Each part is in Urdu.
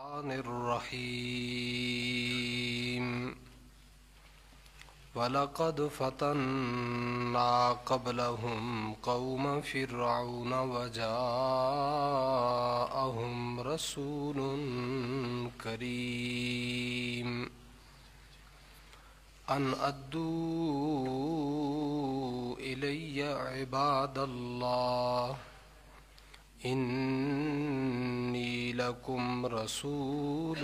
الرحمن الرحيم ولقد فتنا قبلهم قوم فرعون وجاءهم رسول كريم أن أدوا إلي عباد الله إني لكم رسول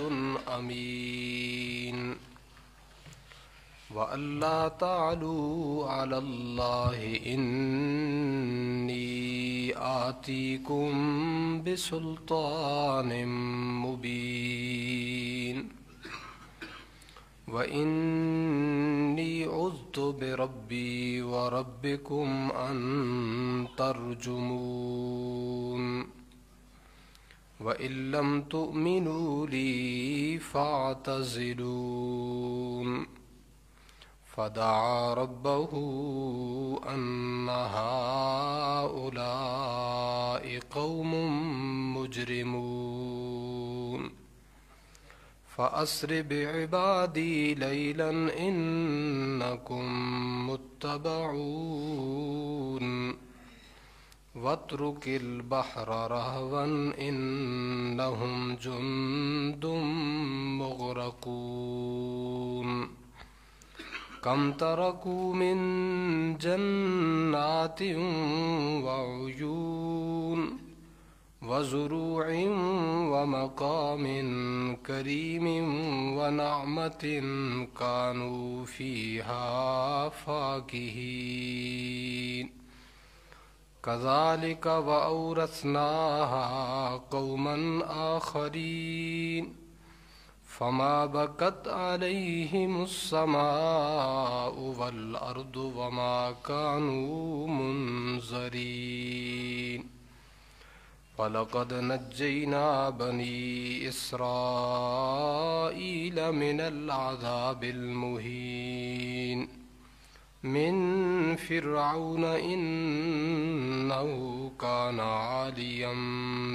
أمين وأن لا تعلوا على الله إني آتيكم بسلطان مبين وإني عذت بربي وربكم أن ترجمون وإن لم تؤمنوا لي فاعتزلون فدعا ربه أن هؤلاء قوم مجرمون فأسر بعبادي ليلا إنكم متبعون واترك البحر رهوا إنهم جند مغرقون كم تركوا من جنات وعيون وزروع ومقام كريم ونعمة كانوا فيها فاكهين كذلك وأورثناها قوما آخرين فما بكت عليهم السماء والأرض وما كانوا منذرين وَلَقَدْ نَجَّيْنَا بَنِي إِسْرَائِيلَ مِنَ الْعَذَابِ الْمُهِينِ مِنْ فِرْعَوْنَ إِنَّهُ كَانَ عَالِيًا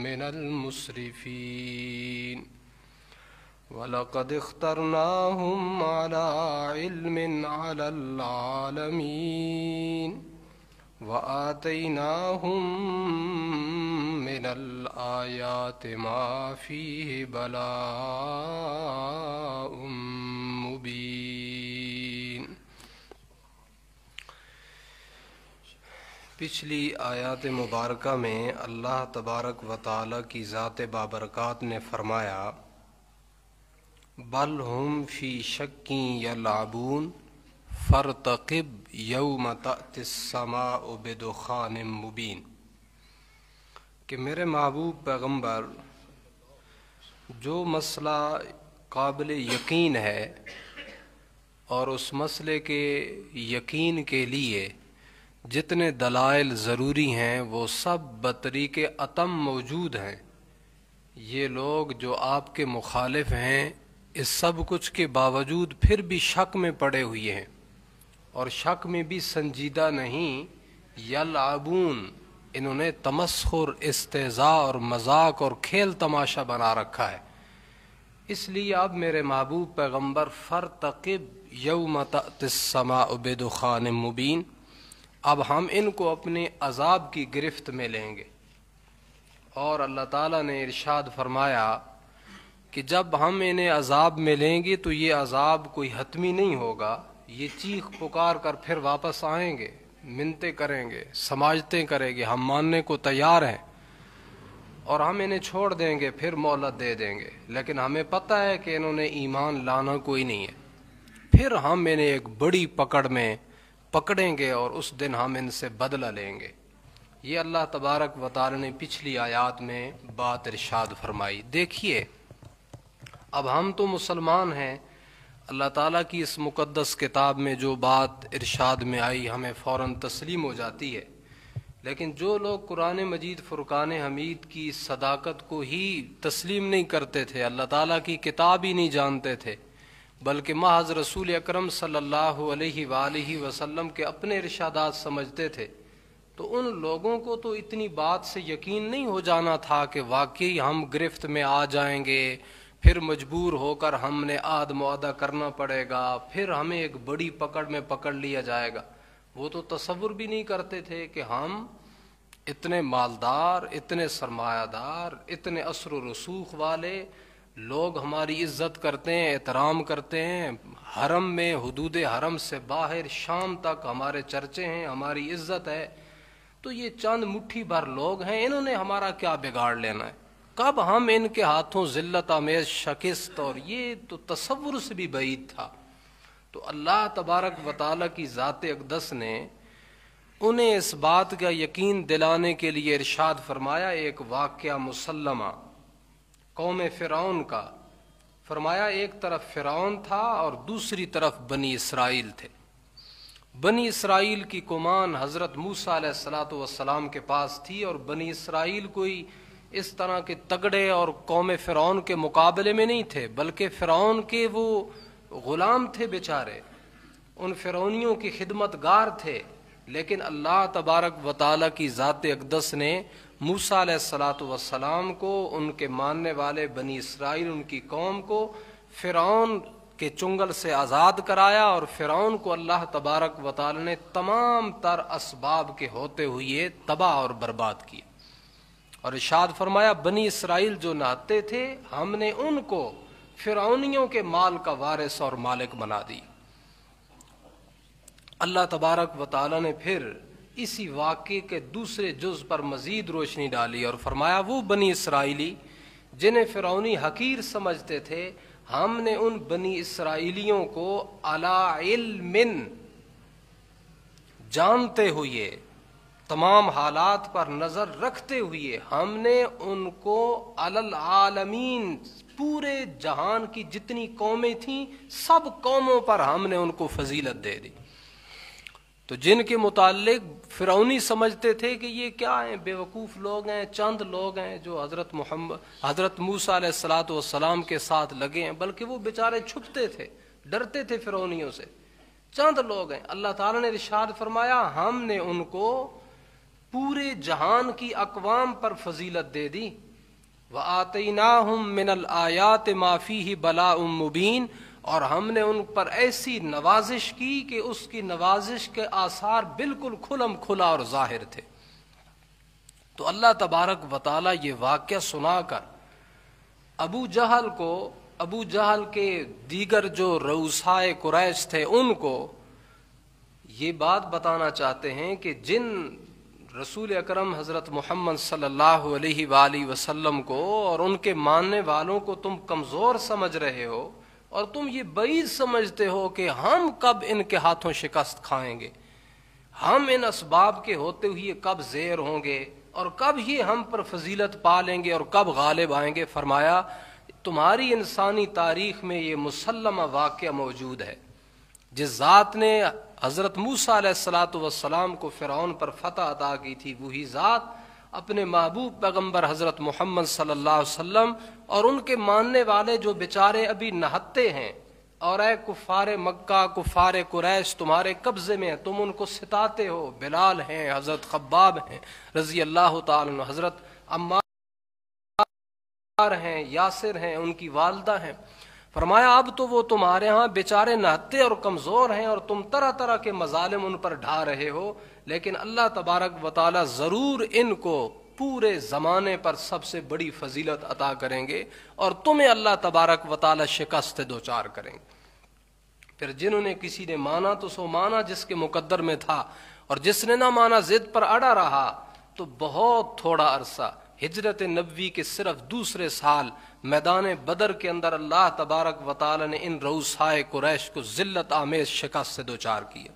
مِنَ الْمُسْرِفِينَ وَلَقَدْ اخْتَرْنَاهُمْ عَلَى عِلْمٍ عَلَى الْعَالَمِينَ وآتيناهم من الآيات ما فيه بلاء مبين۔ پچھلی آیات مبارکہ میں اللہ تبارک و تعالی کی ذات بابرکات نے فرمایا بل ہم فی شک یلعبون فرتقب یوم تأتی السماء بدخان مبین، کہ میرے محبوب پیغمبر جو مسئلہ قابل یقین ہے اور اس مسئلے کے یقین کے لیے جتنے دلائل ضروری ہیں وہ سب بطریق اتم موجود ہیں، یہ لوگ جو آپ کے مخالف ہیں اس سب کچھ کے باوجود پھر بھی شک میں پڑے ہوئے ہیں، اور شک میں بھی سنجیدہ نہیں، یلعبون، انہوں نے تمسخر، استہزاء اور مذاق اور کھیل تماشا بنا رکھا ہے۔ اس لیے اب میرے محبوب پیغمبر فرتقب یوم تأتی السماء بدخان مبین، اب ہم ان کو اپنے عذاب کی گرفت میں لیں گے۔ اور اللہ تعالیٰ نے ارشاد فرمایا کہ جب ہم انہیں عذاب میں لیں گے تو یہ عذاب کوئی حتمی نہیں ہوگا، یہ چیخ پکار کر پھر واپس آئیں گے، منتیں کریں گے، سماجتیں کریں گے، ہم ماننے کو تیار ہیں اور ہم انہیں چھوڑ دیں گے، پھر مہلت دے دیں گے، لیکن ہمیں پتہ ہے کہ انہوں نے ایمان لانا کوئی نہیں ہے، پھر ہم انہیں ایک بڑی پکڑ میں پکڑیں گے اور اس دن ہم ان سے بدلہ لیں گے۔ یہ اللہ تبارک و تعالی نے پچھلی آیات میں بات ارشاد فرمائی۔ دیکھیے اب ہم تو مسلمان ہیں، اللہ تعالیٰ کی اس مقدس کتاب میں جو بات ارشاد میں آئی ہمیں فوراً تسلیم ہو جاتی ہے، لیکن جو لوگ قرآن مجید فرقان حمید کی صداقت کو ہی تسلیم نہیں کرتے تھے، اللہ تعالیٰ کی کتاب ہی نہیں جانتے تھے، بلکہ محض رسول اکرم صلی اللہ علیہ وآلہ وسلم کے اپنے ارشادات سمجھتے تھے، تو ان لوگوں کو تو اتنی بات سے یقین نہیں ہو جانا تھا کہ واقعی ہم گرفت میں آ جائیں گے، پھر مجبور ہو کر ہم نے عہد معاہدہ کرنا پڑے گا، پھر ہمیں ایک بڑی پکڑ میں پکڑ لیا جائے گا۔ وہ تو تصور بھی نہیں کرتے تھے کہ ہم اتنے مالدار، اتنے سرمایہ دار، اتنے اثر و رسوخ والے لوگ ہماری عزت کرتے ہیں، احترام کرتے ہیں، حرم میں، حدود حرم سے باہر شام تک ہمارے چرچے ہیں، ہماری عزت ہے، تو یہ چند مٹھی بھر لوگ ہیں، انہوں نے ہمارا کیا بگاڑ لینا ہے، کب ہم ان کے ہاتھوں ذلت آمیز شکست، اور یہ تو تصور سے بھی بعید تھا۔ تو اللہ تبارک و تعالیٰ کی ذات اقدس نے انہیں اس بات کا یقین دلانے کے لیے ارشاد فرمایا، ایک واقعہ مسلمہ قوم فرعون کا فرمایا۔ ایک طرف فرعون تھا اور دوسری طرف بنی اسرائیل تھے۔ بنی اسرائیل کی کمان حضرت موسیٰ علیہ الصلاۃ والسلام کے پاس تھی، اور بنی اسرائیل کوئی اس طرح کے تگڑے اور قوم فرعون کے مقابلے میں نہیں تھے، بلکہ فرعون کے وہ غلام تھے بیچارے، ان فرعونیوں کی خدمت گار تھے۔ لیکن اللہ تبارک و تعالیٰ کی ذات اقدس نے موسیٰ علیہ الصلاۃ والسلام کو، ان کے ماننے والے بنی اسرائیل، ان کی قوم کو فرعون کے چنگل سے آزاد کرایا، اور فرعون کو اللہ تبارک و تعالیٰ نے تمام تر اسباب کے ہوتے ہوئے تباہ اور برباد کیا۔ اور ارشاد فرمایا، بنی اسرائیل جو نہتے تھے ہم نے ان کو فرعونیوں کے مال کا وارث اور مالک بنا دی۔ اللہ تبارک و تعالیٰ نے پھر اسی واقعے کے دوسرے جز پر مزید روشنی ڈالی اور فرمایا، وہ بنی اسرائیلی جنہیں فرعونی حقیر سمجھتے تھے، ہم نے ان بنی اسرائیلیوں کو علی علم، جانتے ہوئے، تمام حالات پر نظر رکھتے ہوئے، ہم نے ان کو علی العالمین، پورے جہان کی جتنی قومیں تھیں سب قوموں پر ہم نے ان کو فضیلت دے دی۔ تو جن کے متعلق فرعونی سمجھتے تھے کہ یہ کیا ہیں، بے وقوف لوگ ہیں، چند لوگ ہیں جو حضرت موسیٰ علیہ الصلاۃ والسلام کے ساتھ لگے ہیں، بلکہ وہ بیچارے چھپتے تھے، ڈرتے تھے فرعونیوں سے، چند لوگ ہیں۔ اللہ تعالیٰ نے ارشاد فرمایا، ہم نے ان کو پورے جہان کی اقوام پر فضیلت دے دی۔ وَآتَيْنَاهُم مِّنَ الْآيَاتِ مَا فِيهِ بَلَاءٌ مُبِينٌ، اور ہم نے ان پر ایسی نوازش کی کہ اس کی نوازش کے آثار بالکل کھلم کھلا اور ظاہر تھے۔ تو اللہ تبارک و تعالیٰ یہ واقعہ سنا کر ابو جہل کے دیگر جو رؤسائے قریش تھے ان کو یہ بات بتانا چاہتے ہیں کہ جن رسول اکرم حضرت محمد صلی اللہ علیہ وآلہ وسلم کو اور ان کے ماننے والوں کو تم کمزور سمجھ رہے ہو، اور تم یہ بعید سمجھتے ہو کہ ہم کب ان کے ہاتھوں شکست کھائیں گے، ہم ان اسباب کے ہوتے ہوئے کب زیر ہوں گے، اور کب یہ ہم پر فضیلت پا لیں گے اور کب غالب آئیں گے۔ فرمایا، تمہاری انسانی تاریخ میں یہ مسلمہ واقعہ موجود ہے، جس ذات نے حضرت موسیٰ علیہ الصلاۃ والسلام کو فرعون پر فتح عطا کی تھی، وہی ذات اپنے محبوب پیغمبر حضرت محمد صلی اللہ علیہ وسلم اور ان کے ماننے والے جو بیچارے ابھی نہتے ہیں، اور اے کفار مکہ، کفار قریش تمہارے قبضے میں ہیں، تم ان کو ستاتے ہو، بلال ہیں، حضرت خباب ہیں رضی اللہ تعالیٰ عنہ، حضرت عمار ہیں، یاسر ہیں، ان کی والدہ ہیں۔ فرمایا، اب تو وہ تمہارے ہاں بیچارے نہتے اور کمزور ہیں، اور تم طرح طرح کے مظالم ان پر ڈھا رہے ہو، لیکن اللہ تبارک و تعالیٰ ضرور ان کو پورے زمانے پر سب سے بڑی فضیلت عطا کریں گے، اور تمہیں اللہ تبارک و تعالیٰ شکست دوچار کریں گے۔ پھر جنہوں نے کسی نے مانا تو سو مانا جس کے مقدر میں تھا، اور جس نے نہ مانا ضد پر اڑا رہا، تو بہت تھوڑا عرصہ ہجرت نبوی کے صرف دوسرے سال میدان بدر کے اندر اللہ تبارک و تعالی نے ان رؤسائے قریش کو ذلت آمیز شکست سے دوچار کیا،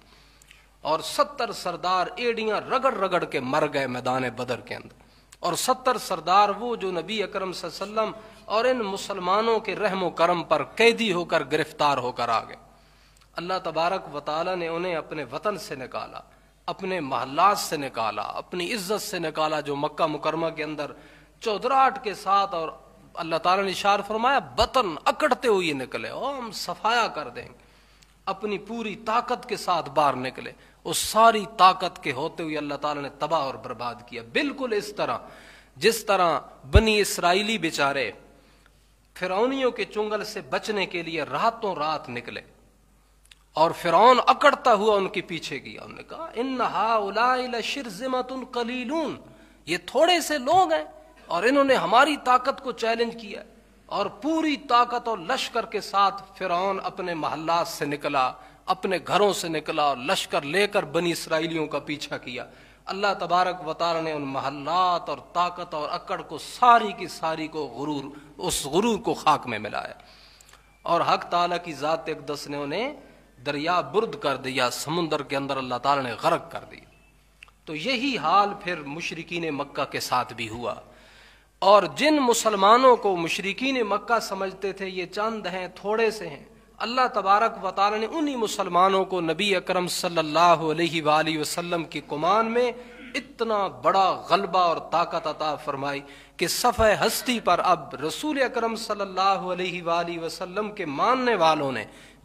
اور 70 سردار ایڑیاں رگڑ رگڑ کے مر گئے میدان بدر کے اندر، اور 70 سردار وہ جو نبی اکرم صلی اللہ علیہ وسلم اور ان مسلمانوں کے رحم و کرم پر قیدی ہو کر گرفتار ہو کر آ گئے۔ اللہ تبارک و تعالی نے انہیں اپنے وطن سے نکالا، اپنے محلات سے نکالا، اپنی عزت سے نکالا جو مکہ مکرمہ کے اندر چودراہٹ کے ساتھ، اور اللہ تعالیٰ نے اشارہ فرمایا بطن اکڑتے ہوئے نکلے، ہم صفایا کر دیں گے، اپنی پوری طاقت کے ساتھ باہر نکلے۔ اس ساری طاقت کے ہوتے ہوئے اللہ تعالیٰ نے تباہ اور برباد کیا، بالکل اس طرح جس طرح بنی اسرائیلی بیچارے فرعونیوں کے چنگل سے بچنے کے لیے راتوں رات نکلے اور فرعون اکڑتا ہوا ان کے پیچھے گیا. انہوں نے کہا ان ہؤلاء لشرذمۃ قلیلون، یہ تھوڑے سے لوگ ہیں اور انہوں نے ہماری طاقت کو چیلنج کیا. اور پوری طاقت اور لشکر کے ساتھ فرعون اپنے محلات سے نکلا، اپنے گھروں سے نکلا اور لشکر لے کر بنی اسرائیلیوں کا پیچھا کیا. اللہ تبارک و تعالی نے ان محلات اور طاقت اور اکڑ کو ساری کی ساری کو اس غرور کو خاک میں ملایا، اور حق تعالیٰ کی ذات اقدس نے انہیں دریا برد کر دیا، سمندر کے اندر اللہ تعالیٰ نے غرق کر دیا. تو یہی حال پھر مشرکین مکہ کے ساتھ بھی ہوا. اور جن مسلمانوں کو مشرکین مکہ سمجھتے تھے یہ چند ہیں، تھوڑے سے ہیں، اللہ تبارک و تعالی نے انہی مسلمانوں کو نبی اکرم صلی اللہ علیہ وآلہ وسلم کی کمان میں اتنا بڑا غلبہ اور طاقت عطا فرمائی کہ صفحہ ہستی پر اب رسول اکرم صلی اللہ علیہ وآلہ وسلم کے ماننے والوں نے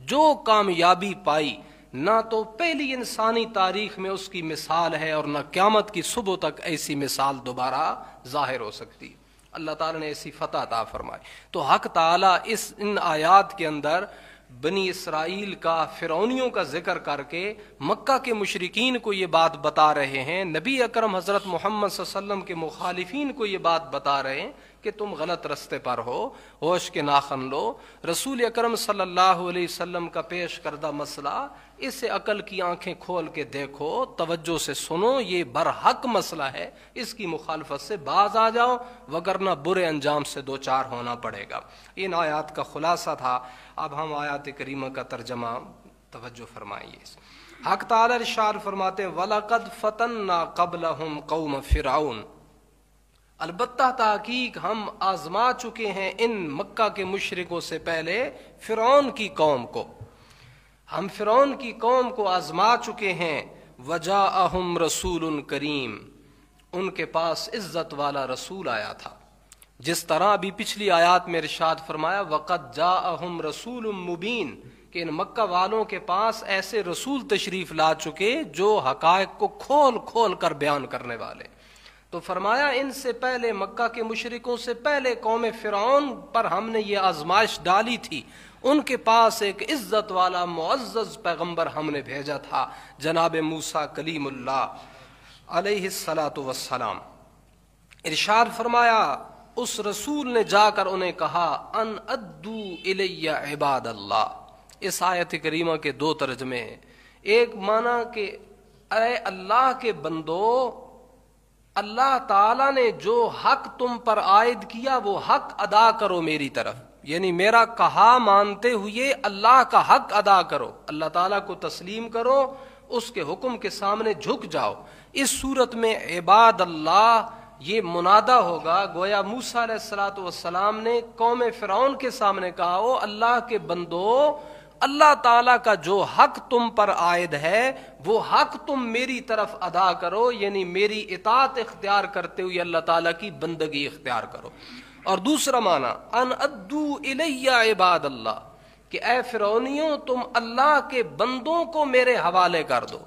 جو کامیابی پائی، نہ تو پہلی انسانی تاریخ میں اس کی مثال ہے اور نہ قیامت کی صبح تک ایسی مثال دوبارہ ظاہر ہو سکتی. اللہ تعالیٰ نے ایسی فتح عطا فرمائی. تو حق تعالیٰ ان آیات کے اندر بنی اسرائیل کا، فرعونیوں کا ذکر کر کے مکہ کے مشرکین کو یہ بات بتا رہے ہیں، نبی اکرم حضرت محمد صلی اللہ علیہ وسلم کے مخالفین کو یہ بات بتا رہے ہیں کہ تم غلط رستے پر ہو، ہوش کے ناخن لو. رسول اکرم صلی اللہ علیہ وسلم کا پیش کردہ مسئلہ، اسے عقل کی آنکھیں کھول کے دیکھو، توجہ سے سنو، یہ برحق مسئلہ ہے، اس کی مخالفت سے باز آ جاؤ وگرنہ برے انجام سے دوچار ہونا پڑے گا. ان آیات کا خلاصہ تھا. اب ہم آیات کریمہ کا ترجمہ توجہ فرمائیے. حق تعالی ارشاد فرماتے وَلَقَدْ فَتَنَّا قَبْلَهُمْ قَوْمَ فِرْعَوْنَ، البتہ تحقیق ہم آزما چکے ہیں ان مکہ کے مشرکوں سے پہلے فرعون کی قوم کو، ہم فرعون کی قوم کو آزما چکے ہیں. وَجَاءَهُمْ رَسُولٌ کریم، ان کے پاس عزت والا رسول آیا تھا. جس طرح ابھی پچھلی آیات میں ارشاد فرمایا وَقَدْ جَاءَهُمْ رَسُولٌ مُبِينٌ، کہ ان مکہ والوں کے پاس ایسے رسول تشریف لا چکے جو حقائق کو کھول کھول کر بیان کرنے والے. تو فرمایا ان سے پہلے مکہ کے مشرکوں سے پہلے قوم فرعون پر ہم نے یہ آزمائش ڈالی تھی، ان کے پاس ایک عزت والا معزز پیغمبر ہم نے بھیجا تھا، جناب موسیٰ کلیم اللہ علیہ السلام. ارشاد فرمایا اس رسول نے جا کر انہیں کہا ان ادو الی عباد اللہ. اس آیت کریمہ کے دو ترجمے ہیں. ایک معنی کہ اے اللہ کے بندو، اللہ تعالیٰ نے جو حق تم پر عائد کیا وہ حق ادا کرو میری طرف، یعنی میرا کہا مانتے ہوئے اللہ کا حق ادا کرو، اللہ تعالیٰ کو تسلیم کرو، اس کے حکم کے سامنے جھک جاؤ. اس صورت میں عباد اللہ یہ منادہ ہوگا، گویا موسیٰ علیہ السلام نے قوم فرعون کے سامنے کہا او اللہ کے بندو، اللہ تعالیٰ کا جو حق تم پر عائد ہے وہ حق تم میری طرف ادا کرو، یعنی میری اطاعت اختیار کرتے ہوئے اللہ تعالیٰ کی بندگی اختیار کرو. اور دوسرا معنی ان ادو الی عباد اللہ، کہ اے فرعونیوں تم اللہ کے بندوں کو میرے حوالے کر دو.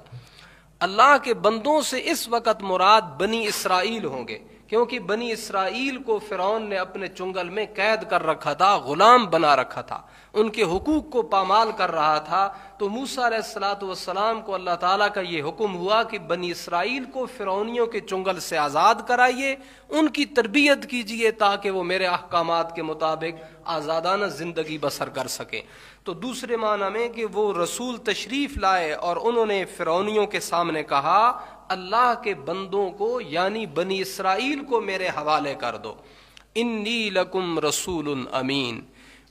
اللہ کے بندوں سے اس وقت مراد بنی اسرائیل ہوں گے، کیونکہ بنی اسرائیل کو فرعون نے اپنے چنگل میں قید کر رکھا تھا، غلام بنا رکھا تھا، ان کے حقوق کو پامال کر رہا تھا. تو موسیٰ علیہ السلام کو اللہ تعالیٰ کا یہ حکم ہوا کہ بنی اسرائیل کو فرعونیوں کے چنگل سے آزاد کرائیے، ان کی تربیت کیجیے تاکہ وہ میرے احکامات کے مطابق آزادانہ زندگی بسر کر سکیں. تو دوسرے معنی میں کہ وہ رسول تشریف لائے اور انہوں نے فرعونیوں کے سامنے کہا اللہ کے بندوں کو یعنی بنی اسرائیل کو میرے حوالے کر دو. انی لکم رسول امین،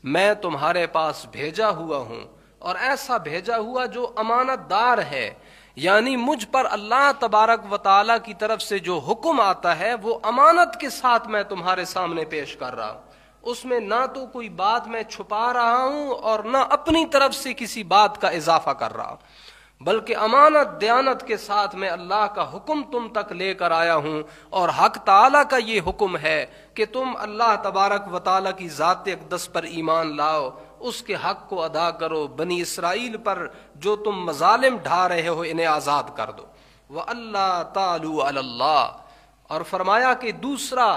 میں تمہارے پاس بھیجا ہوا ہوں، اور ایسا بھیجا ہوا جو امانت دار ہے، یعنی مجھ پر اللہ تبارک و تعالیٰ کی طرف سے جو حکم آتا ہے وہ امانت کے ساتھ میں تمہارے سامنے پیش کر رہا ہوں. اس میں نہ تو کوئی بات میں چھپا رہا ہوں اور نہ اپنی طرف سے کسی بات کا اضافہ کر رہا ہوں، بلکہ امانت دیانت کے ساتھ میں اللہ کا حکم تم تک لے کر آیا ہوں. اور حق تعالیٰ کا یہ حکم ہے کہ تم اللہ تبارک و تعالیٰ کی ذات اقدس پر ایمان لاؤ، اس کے حق کو ادا کرو، بنی اسرائیل پر جو تم مظالم ڈھا رہے ہو انہیں آزاد کر دو. وَأَلَّا تَعْلُوا عَلَى اللَّهِ، اور فرمایا کہ دوسرا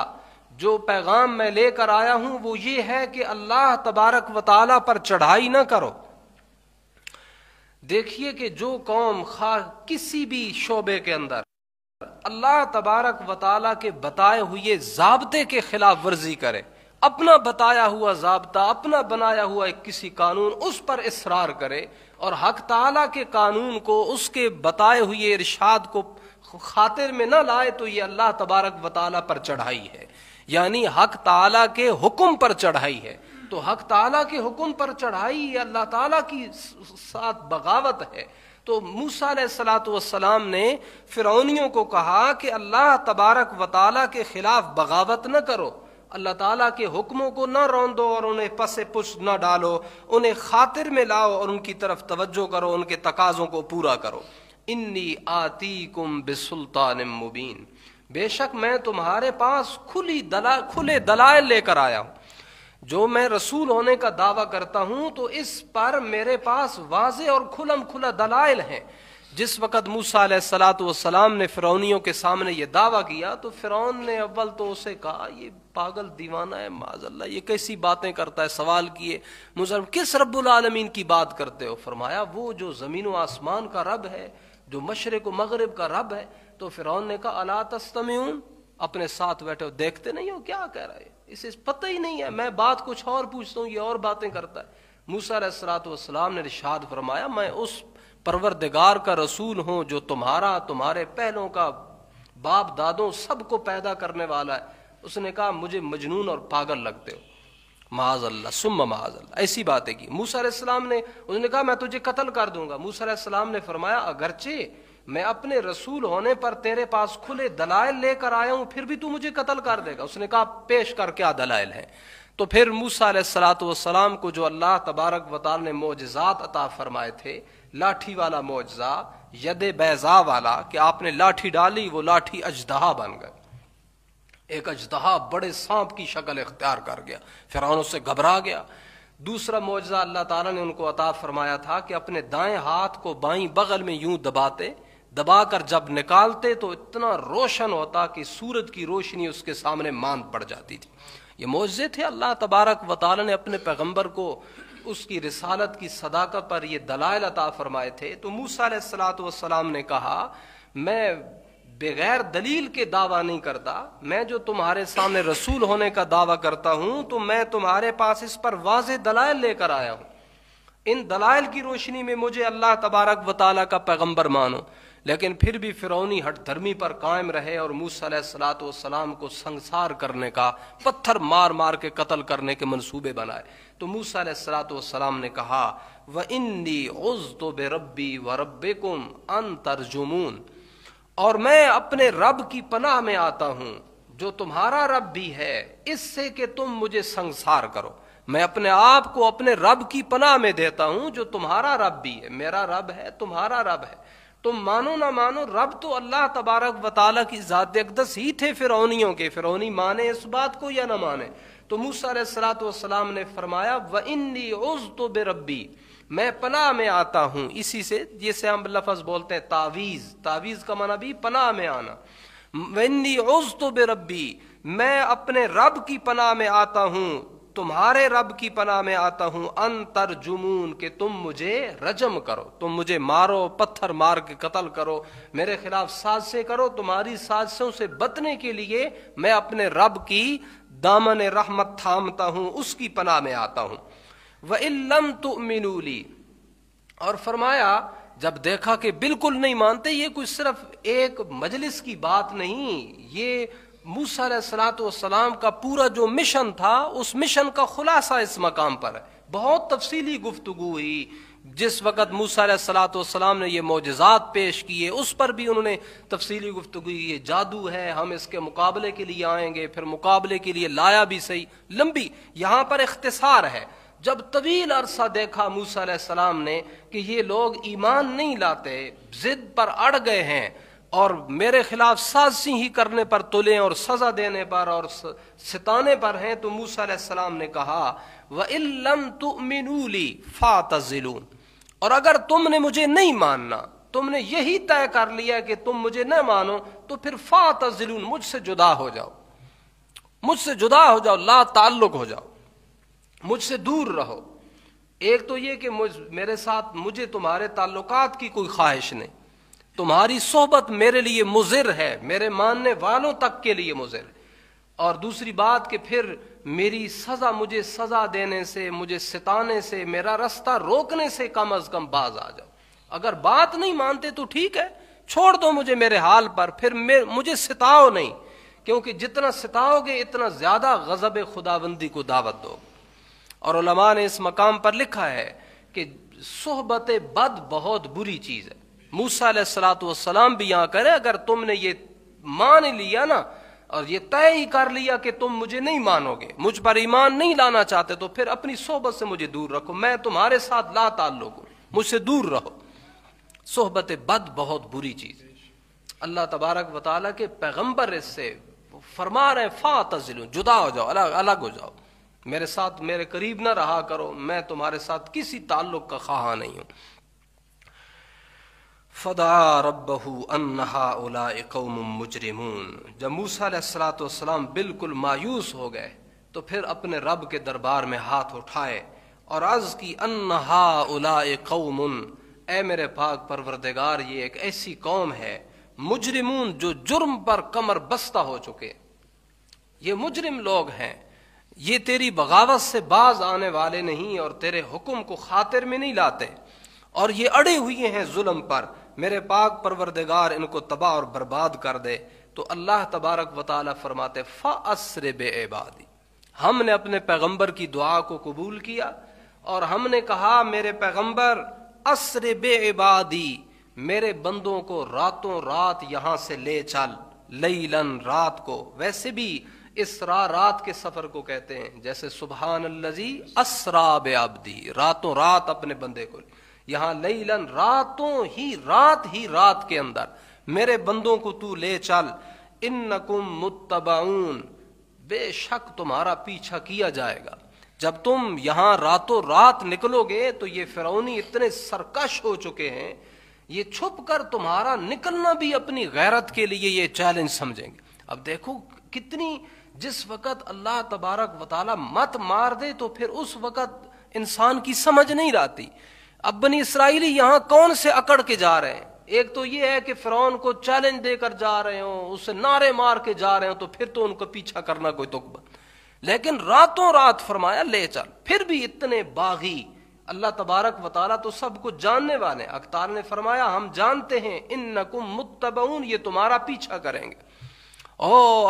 جو پیغام میں لے کر آیا ہوں وہ یہ ہے کہ اللہ تبارک و تعالیٰ پر چڑھائی نہ کرو۔ دیکھیے کہ جو قوم کسی بھی شعبے کے اندر اللہ تبارک و تعالیٰ کے بتائے ہوئے ضابطے کے خلاف ورزی کرے، اپنا بتایا ہوا ضابطہ، اپنا بنایا ہوا ایک کسی قانون اس پر اصرار کرے اور حق تعالیٰ کے قانون کو، اس کے بتائے ہوئے ارشاد کو خاطر میں نہ لائے، تو یہ اللہ تبارک و تعالیٰ پر چڑھائی ہے، یعنی حق تعالیٰ کے حکم پر چڑھائی ہے۔ تو حق تعالیٰ کے حکم پر چڑھائی یہ اللہ تعالیٰ کی ساتھ بغاوت ہے۔ تو موسیٰ علیہ السلام نے فرعونیوں کو کہا کہ اللہ تبارک و تعالیٰ کے خلاف بغاوت نہ کرو، اللہ تعالیٰ کے حکموں کو نہ روندو اور انہیں پس پش نہ ڈالو، انہیں خاطر میں لاؤ اور ان کی طرف توجہ کرو، ان کے تقاضوں کو پورا کرو۔ انی آتیکم بسلطان مبین، بے شک میں تمہارے پاس کھلے دلائل لے کر آیا ہوں۔ جو میں رسول ہونے کا دعویٰ کرتا ہوں تو اس پر میرے پاس واضح اور کھلم کھلا دلائل ہیں۔ جس وقت موسیٰ علیہ السلام نے فرعونیوں کے سامنے یہ دعویٰ کیا تو فرعون نے اول تو اسے کہا یہ پاگل دیوانہ ہے، معاذ اللہ، یہ کیسی باتیں کرتا ہے۔ سوال کیے موسیٰ کس رب العالمین کی بات کرتے ہو؟ فرمایا وہ جو زمین و آسمان کا رب ہے، جو مشرق و مغرب کا رب ہے۔ تو فرعون نے کہا الا تستمعون، اپنے ساتھ بیٹھے ہو، دیکھتے نہیں ہو کیا کہہ رہا ہے؟ اسے پتہ ہی نہیں ہے، میں بات کچھ اور پوچھتا ہوں یہ اور باتیں کرتا ہے۔ موسیٰ علیہ السلام نے ارشاد فرمایا میں اس پروردگار کا رسول ہوں جو تمہارے پہلوں کا، باپ دادوں سب کو پیدا کرنے والا ہے۔ اس نے کہا مجھے مجنون اور پاگل لگتے ہو، معاذ اللہ ثم معاذ اللہ، ایسی باتیں کی۔ موسیٰ علیہ السلام نے، انہوں نے کہا میں تجھے قتل کر دوں گا۔ موسیٰ علیہ السلام نے فرمایا اگرچہ میں اپنے رسول ہونے پر تیرے پاس کھلے دلائل لے کر آیا ہوں پھر بھی تو مجھے قتل کر دے گا۔ اس نے کہا پیش کر کیا دلائل ہیں؟ تو پھر موسیٰ علیہ السلام کو جو اللہ تبارک و تعالی نے معجزات عطا فرمائے تھے، لاٹھی والا معجزہ، ید بیضاء والا، کہ آپ نے لاٹھی ڈالی وہ لاٹھی اژدہا بن گئے، ایک اژدہا بڑے سانپ کی شکل اختیار کر گیا، فرعون اس سے گھبرا گیا۔ دوسرا معجزہ اللہ تعالیٰ نے ان کو عطا فرمایا تھا کہ اپنے دائیں ہاتھ کو بائیں بغل میں یوں دبا کر جب نکالتے تو اتنا روشن ہوتا کہ سورج کی روشنی اس کے سامنے ماند پڑ جاتی تھی۔ یہ معجزے تھے، اللہ تبارک و تعالی نے اپنے پیغمبر کو اس کی رسالت کی صداقت پر یہ دلائل عطا فرمائے تھے۔ تو موسیٰ علیہ السلام نے کہا میں بغیر دلیل کے دعویٰ نہیں کرتا، میں جو تمہارے سامنے رسول ہونے کا دعویٰ کرتا ہوں تو میں تمہارے پاس اس پر واضح دلائل لے کر آیا ہوں، ان دلائل کی روشنی میں مجھے اللہ تبارک و تعالیٰ کا پیغمبر مانو۔ لیکن پھر بھی فرعونی ہٹ دھرمی پر قائم رہے اور موسیٰ علیہ السلام کو سنسار کرنے کا، پتھر مار مار کے قتل کرنے کے منصوبے بنائے۔ تو موسیٰ علیہ السلام نے کہا وَإِنِّي عُذْتُ بِرَبِّي وَرَبِّكُمْ أَن تَرْجُمُونَ، اور میں اپنے رب کی پناہ میں آتا ہوں جو تمہارا رب بھی ہے، اس سے کہ تم مجھے سنسار کرو۔ میں اپنے آپ کو اپنے رب کی پناہ میں دیتا ہوں جو تمہارا رب بھی ہے، میرا رب ہے، تمہارا رب ہے، تم مانو نہ مانو، رب تو اللہ تبارک و تعالیٰ کی ذات اقدس ہی تھے فرعونیوں کے، فرعونی مانے اس بات کو یا نہ مانے۔ تو موسیٰ علیہ السلام نے فرمایا وَإِنِّي عُذْتُ بِرَبِّي، میں پناہ میں آتا ہوں، اسی سے جسے ہم لفظ بولتے ہیں تعویذ، تعویذ کا معنی بھی پناہ میں آنا۔ وَإِنِّي عُذْتُ بِرَبِّي، میں اپنے رب کی پناہ میں آتا ہوں، تمہارے رب کی پناہ میں آتا ہوں، ان ترجمون، کہ تم مجھے رجم کرو، تم مجھے مارو، پتھر مار کے قتل کرو، میرے خلاف سازشیں کرو۔ تمہاری سازشوں سے بچنے کے لیے میں اپنے رب کی دامن رحمت تھامتا ہوں، اس کی پناہ میں آتا ہوں۔ وَإِن لَّمْ تُؤْمِنُوا لِي، اور فرمایا جب دیکھا کہ بالکل نہیں مانتے، یہ کوئی صرف ایک مجلس کی بات نہیں، یہ موسیٰ علیہ السلام کا پورا جو مشن تھا اس مشن کا خلاصہ اس مقام پر ہے۔ بہت تفصیلی گفتگو ہوئی، جس وقت موسیٰ علیہ السلام نے یہ معجزات پیش کیے اس پر بھی انہوں نے تفصیلی گفتگو کی، یہ جادو ہے، ہم اس کے مقابلے کے لیے آئیں گے، پھر مقابلے کے لیے لایا بھی صحیح، لمبی، یہاں پر اختصار ہے۔ جب طویل عرصہ دیکھا موسیٰ علیہ السلام نے کہ یہ لوگ ایمان نہیں لاتے، ضد پر اڑ گئے ہیں اور میرے خلاف سازشی ہی کرنے پر تلے اور سزا دینے پر اور ستانے پر ہیں، تو موسیٰ علیہ السلام نے کہا وَإِن لَّمْ تُؤْمِنُوا لِي فَاعْتَزِلُونِ، اور اگر تم نے مجھے نہیں ماننا، تم نے یہی طے کر لیا کہ تم مجھے نہ مانو، تو پھر فَاعْتَزِلُونِ، مجھ سے جدا ہو جاؤ، مجھ سے جدا ہو جاؤ، لا تعلق ہو جاؤ، مجھ سے دور رہو۔ ایک تو یہ کہ میرے ساتھ مجھے تمہارے تعلقات کی کوئی خواہش نہیں، تمہاری صحبت میرے لیے مضر ہے، میرے ماننے والوں تک کے لیے مضر ہے۔ اور دوسری بات کہ پھر میری سزا، مجھے سزا دینے سے، مجھے ستانے سے، میرا رستہ روکنے سے کم از کم باز آ جاؤ۔ اگر بات نہیں مانتے تو ٹھیک ہے، چھوڑ دو مجھے میرے حال پر، پھر مجھے ستاؤ نہیں، کیونکہ جتنا ستاؤ گے اتنا زیادہ غضب خداوندی کو دعوت دو۔ اور علماء نے اس مقام پر لکھا ہے کہ صحبت بد بہت بری چیز ہے۔ موسیٰ علیہ السلام بھی یہاں کرے، اگر تم نے یہ مان لیا نا اور یہ طے ہی کر لیا کہ تم مجھے نہیں مانو گے، مجھ پر ایمان نہیں لانا چاہتے، تو پھر اپنی صحبت سے مجھے دور رکھو، میں تمہارے ساتھ لا تعلق ہوں، مجھ سے دور رہو۔ صحبت بد بہت بری چیز ہے۔ اللہ تبارک و تعالیٰ کے پیغمبر اس سے فرما رہے ہیں فاعتزلوا، جدا ہو جاؤ، الگ ہو جاؤ، میرے ساتھ میرے قریب نہ رہا کرو، میں تمہارے ساتھ کسی تعلق کا خواہاں نہیں ہوں۔ فدعا ربہ ان ہؤلاء قوم مجرمون، جب موسیٰ علیہ السلام بالکل مایوس ہو گئے تو پھر اپنے رب کے دربار میں ہاتھ اٹھائے اور عرض کی ان ہؤلاء قوم، اے میرے پاک پروردگار یہ ایک ایسی قوم ہے، مجرمون جو جرم پر کمر بستہ ہو چکے، یہ مجرم لوگ ہیں، یہ تیری بغاوت سے باز آنے والے نہیں اور تیرے حکم کو خاطر میں نہیں لاتے، اور یہ اڑے ہوئے ہیں ظلم پر، میرے پاک پروردگار ان کو تباہ اور برباد کر دے۔ تو اللہ تبارک و تعالیٰ فرماتے فَأَسْرِ بِعِبَادِي، ہم نے اپنے پیغمبر کی دعا کو قبول کیا اور ہم نے کہا میرے پیغمبر اسر بعبادی، میرے بندوں کو راتوں رات یہاں سے لے چل، لیلن رات کو، ویسے بھی اسرا رات کے سفر کو کہتے ہیں، جیسے سبحان الذی اسرا بعبدی، راتوں رات اپنے بندے کو، یہاں لیلن راتوں ہی رات کے اندر میرے بندوں کو تو لے چل، انکم متبعون، بے شک تمہارا پیچھا کیا جائے گا۔ جب تم یہاں راتوں رات نکلو گے تو یہ فرعونی اتنے سرکش ہو چکے ہیں، یہ چھپ کر تمہارا نکلنا بھی اپنی غیرت کے لیے یہ چیلنج سمجھیں گے۔ اب دیکھو کتنی، جس وقت اللہ تبارک و تعالی مت مار دے تو پھر اس وقت انسان کی سمجھ نہیں رہتی۔ اب بنی اسرائیلی یہاں کون سے اکڑ کے جا رہے ہیں؟ ایک تو یہ ہے کہ فرعون کو چیلنج دے کر جا رہے ہوں، اسے نعرے مار کے جا رہے ہوں، تو پھر تو ان کو پیچھا کرنا کوئی تقبہ، لیکن راتوں رات فرمایا لے چل، پھر بھی اتنے باغی۔ اللہ تبارک و تعالیٰ تو سب کچھ جاننے والے، اختار نے فرمایا ہم جانتے ہیں انکم متبعون، یہ تمہارا پیچھا کریں گے۔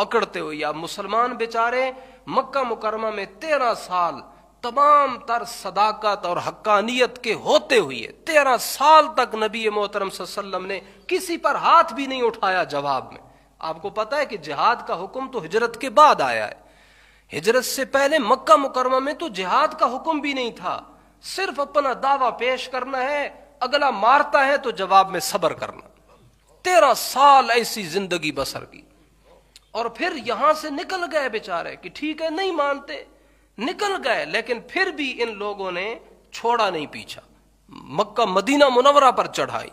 اکڑتے ہوئے اب مسلمان بیچارے مکہ مکرمہ میں 13 سال تمام تر صداقت اور حقانیت کے ہوتے ہوئے 13 سال تک نبی محترم صلی اللہ علیہ وسلم نے کسی پر ہاتھ بھی نہیں اٹھایا جواب میں۔ آپ کو پتہ ہے کہ جہاد کا حکم تو ہجرت کے بعد آیا ہے، ہجرت سے پہلے مکہ مکرمہ میں تو جہاد کا حکم بھی نہیں تھا، صرف اپنا دعویٰ پیش کرنا ہے، اگلا مارتا ہے تو جواب میں صبر کرنا۔ 13 سال ایسی زندگی بسر کی، اور پھر یہاں سے نکل گئے بیچارے کہ ٹھیک ہے نہیں مانتے، نکل گئے، لیکن پھر بھی ان لوگوں نے چھوڑا نہیں پیچھا، مکہ مدینہ منورہ پر چڑھائی،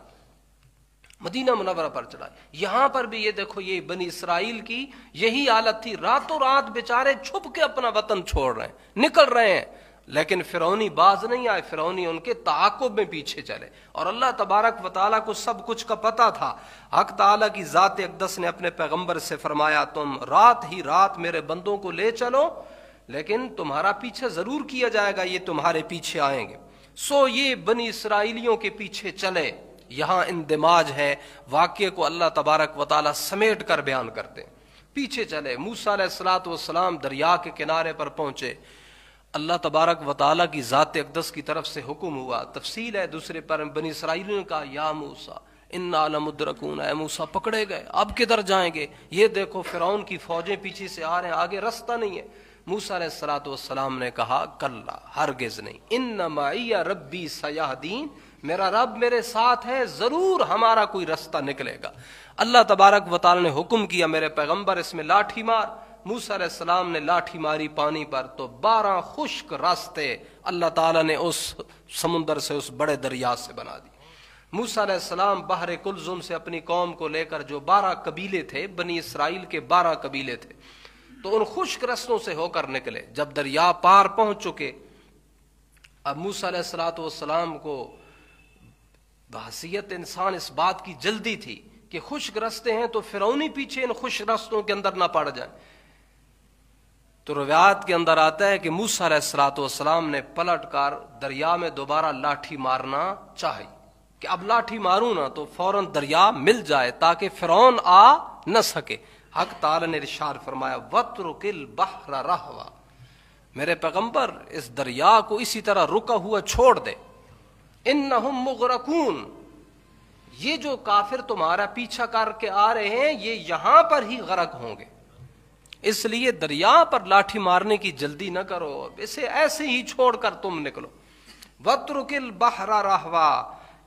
مدینہ منورہ پر چڑھائی۔ یہاں پر بھی یہ دیکھو، یہ بنی اسرائیل کی یہی حالت تھی، راتوں رات بیچارے چھپ کے اپنا وطن چھوڑ رہے ہیں، نکل رہے ہیں، لیکن فرعونی باز نہیں آئے، فرعونی ان کے تعاقب میں پیچھے چلے۔ اور اللہ تبارک و تعالیٰ کو سب کچھ کا پتہ تھا۔ حق تعالیٰ کی ذات اقدس نے اپنے پیغمبر سے فرمایا تم رات ہی رات میرے بندوں کو لے چلو، لیکن تمہارا پیچھے ضرور کیا جائے گا، یہ تمہارے پیچھے آئیں گے۔ سو یہ بنی اسرائیلیوں کے پیچھے چلے۔ یہاں اندماج ہے، واقعے کو اللہ تبارک و تعالیٰ سمیٹ کر بیان کرتے ہیں۔ پیچھے چلے، موسیٰ علیہ السلام دریا کے کنارے پر پہنچے، اللہ تبارک و تعالیٰ کی ذات اقدس کی طرف سے حکم ہوا، تفصیل ہے دوسرے پر، بنی اسرائیلیوں نے کہا یا موسیٰ انا لمدرکون، اے موسیٰ پکڑے گئے، اب کدھر جائیں گے؟ یہ دیکھو فرعون کی فوجیں پیچھے سے آ رہے ہیں، آگے رستہ نہیں ہے۔ موسیٰ علیہ السلام نے کہا کلا، ہرگز نہیں، ان معی ربی سیہدین، میرا رب میرے ساتھ ہے، ضرور ہمارا کوئی رستہ نکلے گا۔ اللہ تبارک و تعالیٰ نے حکم کیا میرے پیغمبر اس میں لاٹھی مار، موسیٰ علیہ السلام نے لاٹھی ماری پانی پر تو 12 خشک راستے اللہ تعالیٰ نے اس سمندر سے، اس بڑے دریا سے بنا دی۔ موسیٰ علیہ السلام بحر کلزم سے اپنی قوم کو لے کر، جو 12 قبیلے تھے، بنی اسرائیل کے 12 قبیلے تھے، تو ان خشک رستوں سے ہو کر نکلے. جب دریا پار پہنچ چکے، اب موسیٰ علیہ الصلوۃ والسلام کو بحیثیت انسان اس بات کی جلدی تھی کہ خشک رستے ہیں تو فرعونی پیچھے ان خشک رستوں کے اندر نہ پڑ جائیں. تو روایات کے اندر آتا ہے کہ موسیٰ علیہ الصلوۃ والسلام نے پلٹ کر دریا میں دوبارہ لاٹھی مارنا چاہی کہ اب لاٹھی ماروں نا تو فوراً دریا مل جائے تاکہ فرعون آ نہ سکے. حق تعالی نے ارشاد فرمایا وَاتْرُكِ الْبَحْرَ رَهْوًا، میرے پیغمبر اس دریا کو اسی طرح رکا ہوا چھوڑ دے. انہم مغرقون، یہ جو کافر تمہارا پیچھا کر کے آ رہے ہیں یہ یہاں پر ہی غرق ہوں گے، اس لیے دریا پر لاٹھی مارنے کی جلدی نہ کرو، اسے ایسے ہی چھوڑ کر تم نکلو. وَاتْرُكِ الْبَحْرَ رَهْوًا،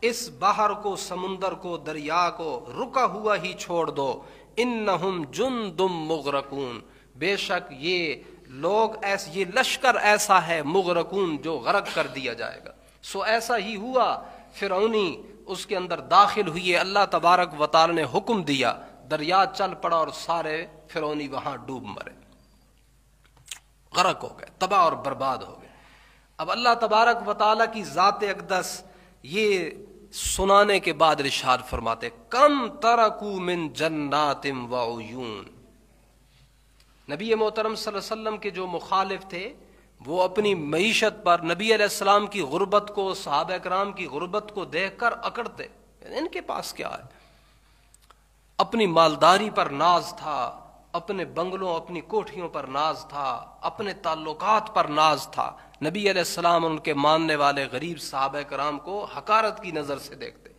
اس بحر کو، سمندر کو، دریا کو رکا ہوا ہی چھوڑ دو. انہم جند مغرقون، بے شک یہ لوگ ایسے، یہ لشکر ایسا ہے مغرقون جو غرق کر دیا جائے گا. سو ایسا ہی ہوا، فرعونی اس کے اندر داخل ہوئے، اللہ تبارک و تعالی نے حکم دیا، دریا چل پڑا اور سارے فرعونی وہاں ڈوب مرے، غرق ہو گئے، تباہ اور برباد ہو گئے. اب اللہ تبارک و تعالی کی ذات اقدس یہ سنانے کے بعد ارشاد فرماتے کم ترکو من جنات و عیون. نبی محترم صلی اللہ علیہ وسلم کے جو مخالف تھے وہ اپنی معیشت پر نبی علیہ السلام کی غربت کو، صحابہ کرام کی غربت کو دیکھ کر اکڑتے، ان کے پاس کیا ہے. اپنی مالداری پر ناز تھا، اپنے بنگلوں، اپنی کوٹھیوں پر ناز تھا، اپنے تعلقات پر ناز تھا. نبی علیہ السلام ان کے ماننے والے غریب صحابہ کرام کو حقارت کی نظر سے دیکھتے.